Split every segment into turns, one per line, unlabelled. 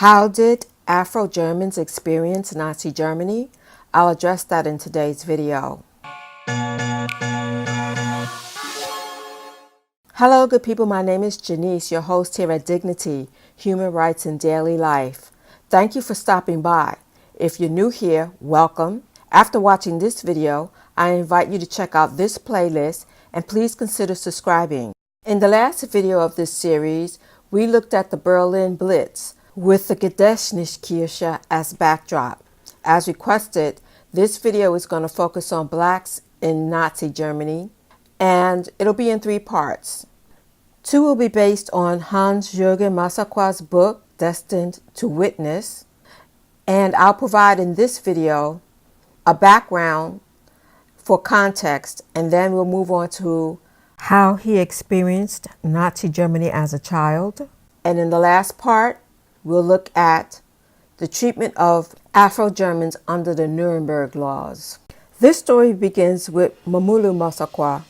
How did Afro-Germans experience Nazi Germany? I'll address that in today's video. Hello, good people. My name is Janice, your host here at Dignity, Human Rights in Daily Life. Thank you for stopping by. If you're new here, welcome. After watching this video, I invite you to check out this playlist and please consider subscribing. In the last video of this series, we looked at the Berlin Blitz with the Gedächtniskirche as backdrop. As requested, this video is going to focus on blacks in Nazi Germany, and it'll be in 3 parts. 2 will be based on Hans-Jürgen Massaquoi's book, Destined to Witness, and I'll provide in this video a background for context, and then we'll move on to how he experienced Nazi Germany as a child. And in the last part, we'll look at the treatment of Afro-Germans under the Nuremberg laws. This story begins with Mamadou Massaquoi,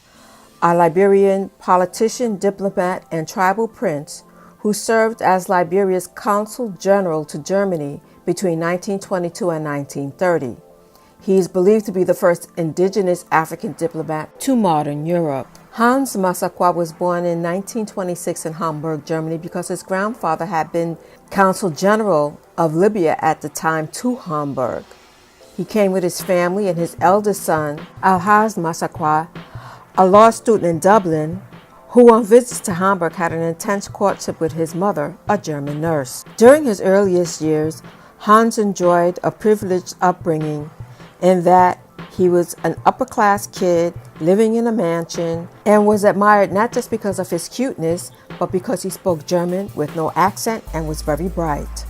a Liberian politician, diplomat, and tribal prince who served as Liberia's consul general to Germany between 1922 and 1930. He is believed to be the first indigenous African diplomat to modern Europe. Hans Massaquoi was born in 1926 in Hamburg, Germany, because his grandfather had been consul general of Libya at the time to Hamburg. He came with his family and his eldest son, Alhaz Massaquoi, a law student in Dublin, who on visits to Hamburg had an intense courtship with his mother, a German nurse. During his earliest years, Hans enjoyed a privileged upbringing in that he was an upper-class kid living in a mansion and was admired not just because of his cuteness, but because he spoke German with no accent and was very bright.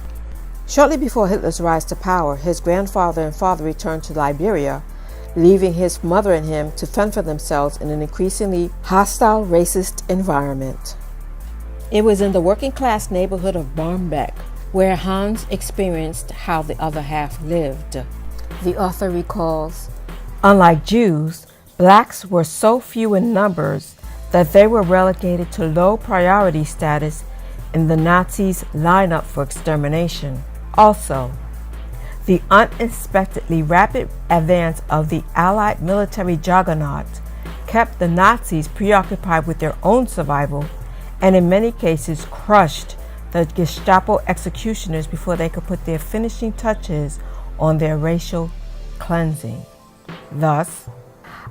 Shortly before Hitler's rise to power, his grandfather and father returned to Liberia, leaving his mother and him to fend for themselves in an increasingly hostile, racist environment. It was in the working-class neighborhood of Barmbek where Hans experienced how the other half lived. The author recalls, "Unlike Jews, blacks were so few in numbers that they were relegated to low priority status in the Nazis' lineup for extermination. Also, the unexpectedly rapid advance of the Allied military juggernaut kept the Nazis preoccupied with their own survival and in many cases crushed the Gestapo executioners before they could put their finishing touches on their racial cleansing. Thus,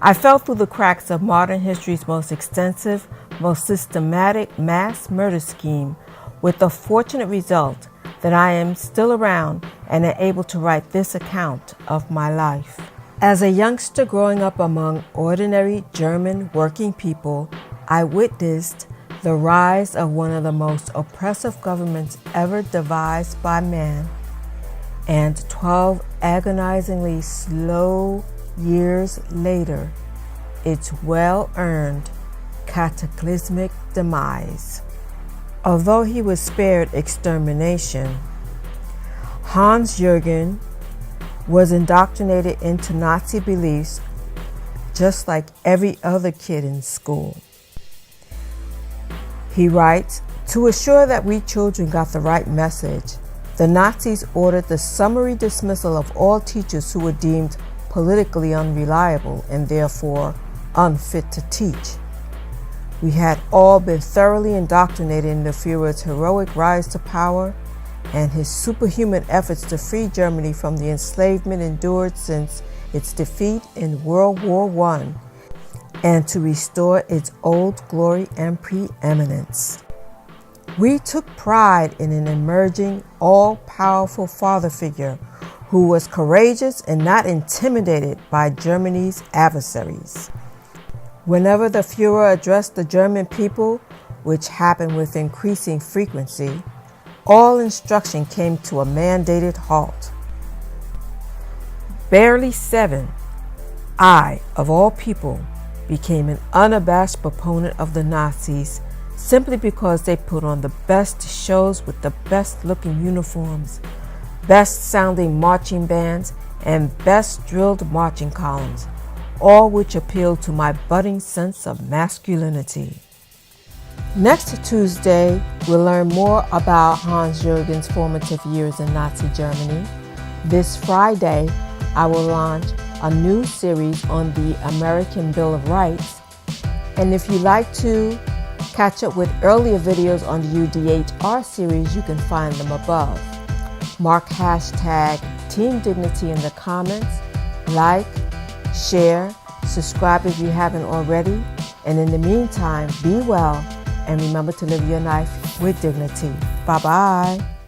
I fell through the cracks of modern history's most extensive, most systematic mass murder scheme, with the fortunate result that I am still around and am able to write this account of my life. As a youngster growing up among ordinary German working people, I witnessed the rise of one of the most oppressive governments ever devised by man, and 12 agonizingly slow years later, its well-earned cataclysmic demise. Although he was spared extermination, Hans-Jürgen was indoctrinated into Nazi beliefs just like every other kid in school. He writes, "To assure that we children got the right message, the Nazis ordered the summary dismissal of all teachers who were deemed politically unreliable and therefore unfit to teach. We had all been thoroughly indoctrinated in the Führer's heroic rise to power and his superhuman efforts to free Germany from the enslavement endured since its defeat in World War I and to restore its old glory and preeminence. We took pride in an emerging, all-powerful father figure who was courageous and not intimidated by Germany's adversaries. Whenever the Führer addressed the German people, which happened with increasing frequency, all instruction came to a mandated halt. Barely 7, I, of all people, became an unabashed proponent of the Nazis simply because they put on the best shows with the best-looking uniforms, best-sounding marching bands, and best-drilled marching columns, all which appealed to my budding sense of masculinity. Next Tuesday, we'll learn more about Hans-Jürgen's formative years in Nazi Germany. This Friday, I will launch a new series on the American Bill of Rights. And if you'd like to catch up with earlier videos on the UDHR series, you can find them above. Mark hashtag Team Dignity in the comments. Like, share, subscribe if you haven't already. And in the meantime, be well and remember to live your life with dignity. Bye-bye.